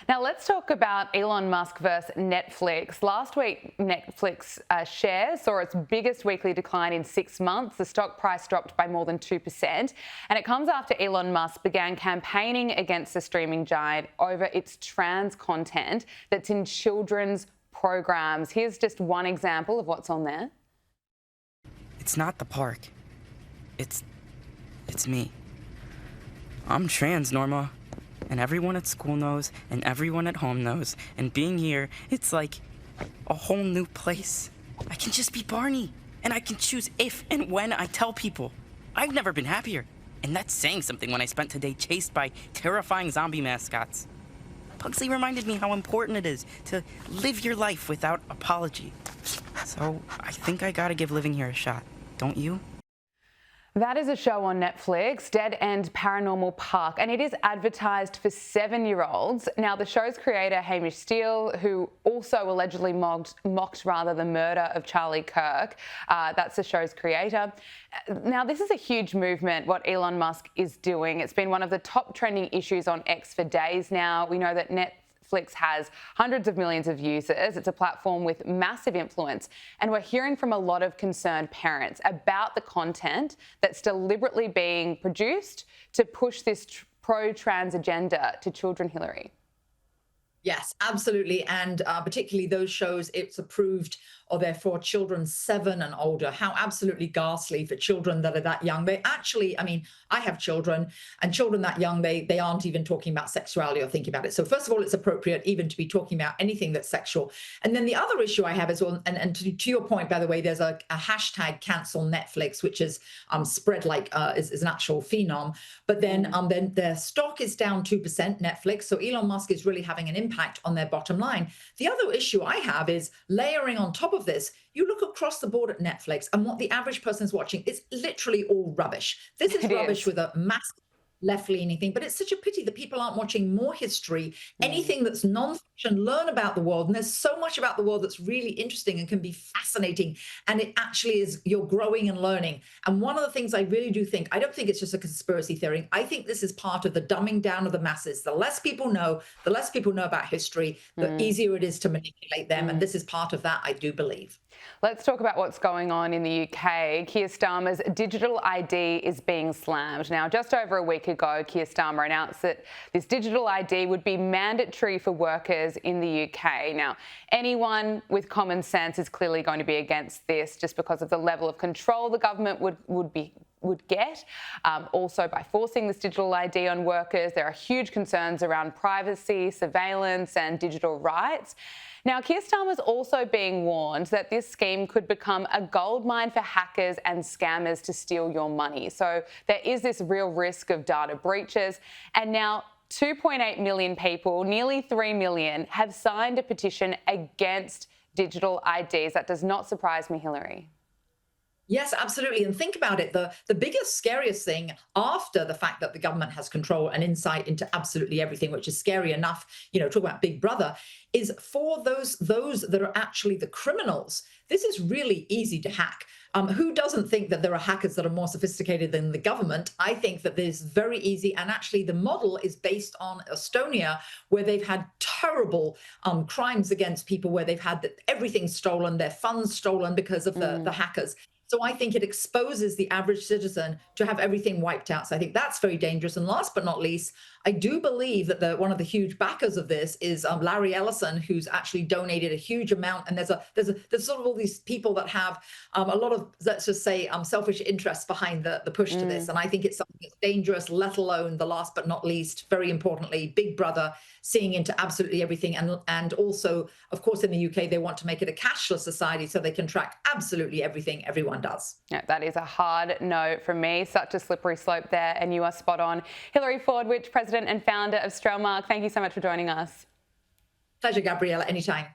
Now, let's talk about Elon Musk versus Netflix. Last week, Netflix shares saw its biggest weekly decline in 6 months. The stock price dropped by more than 2%. And it comes after Elon Musk began campaigning against the streaming giant over its trans content that's in children's programs. Here's just one example of what's on there. It's not the park. It's me. I'm trans, Norma. And everyone at school knows, and everyone at home knows. And being here, it's like a whole new place. I can just be Barney, and I can choose if and when I tell people. I've never been happier. And that's saying something when I spent today chased by terrifying zombie mascots. Pugsley reminded me how important it is to live your life without apology. So I think I gotta give living here a shot, don't you? That is a show on Netflix, Dead End Paranormal Park, and it is advertised for 7-year-olds. Now, the show's creator, Hamish Steele, who also allegedly mocked the murder of Charlie Kirk, that's the show's creator. Now, this is a huge movement, what Elon Musk is doing. It's been one of the top trending issues on X for days now. We know that Netflix has hundreds of millions of users. It's a platform with massive influence. And we're hearing from a lot of concerned parents about the content that's deliberately being produced to push this pro-trans agenda to children, Hilary. Yes, absolutely. And particularly those shows, it's approved or they're for children 7 and older. How absolutely ghastly for children that are that young. They actually, I mean, I have children, and children that young, they aren't even talking about sexuality or thinking about it. So first of all, it's appropriate even to be talking about anything that's sexual. And then the other issue I have is, well, and to your point, by the way, there's a hashtag cancel Netflix, which is spread like is an actual phenom. But then their stock is down 2%, Netflix. So Elon Musk is really having an impact on their bottom line. The other issue I have is layering on top of this, you look across the board at Netflix and what the average person is watching is literally all rubbish. This is rubbish with a massive left-leaning thing, but it's such a pity that people aren't watching more history, anything that's non-fiction, learn about the world. And there's so much about the world that's really interesting and can be fascinating. And it actually is, you're growing and learning. And one of the things I really do think, I don't think it's just a conspiracy theory. I think this is part of the dumbing down of the masses. The less people know about history, the easier it is to manipulate them. And this is part of that, I do believe. Let's talk about what's going on in the UK. Keir Starmer's digital ID is being slammed. Now, just over a week ago, Keir Starmer announced that this digital ID would be mandatory for workers in the UK. Now, anyone with common sense is clearly going to be against this just because of the level of control the government would get. Also, by forcing this digital ID on workers, there are huge concerns around privacy, surveillance and digital rights. Now, Keir Starmer's also being warned that this scheme could become a goldmine for hackers and scammers to steal your money. So there is this real risk of data breaches. And now 2.8 million people, nearly 3 million, have signed a petition against digital IDs. That does not surprise me, Hilary. Yes, absolutely. And think about it. The biggest, scariest thing after the fact that the government has control and insight into absolutely everything, which is scary enough, you know, talk about Big Brother, is for those that are actually the criminals. This is really easy to hack. Who doesn't think that there are hackers that are more sophisticated than the government? I think that this is very easy. And actually the model is based on Estonia, where they've had terrible crimes against people, where they've had everything stolen, their funds stolen because of the hackers. So I think it exposes the average citizen to have everything wiped out. So I think that's very dangerous. And last but not least, I do believe that one of the huge backers of this is Larry Ellison, who's actually donated a huge amount. And there's sort of all these people that have a lot of, let's just say, selfish interests behind the push to this. And I think it's something that's dangerous, let alone the last but not least, very importantly, Big Brother seeing into absolutely everything. And also, of course, in the UK, they want to make it a cashless society so they can track absolutely everything everyone does. Yeah, that is a hard no from me. Such a slippery slope there, and you are spot on. Hilary Fordwich, President and founder of Strelmark, thank you so much for joining us. Pleasure, Gabriella, anytime.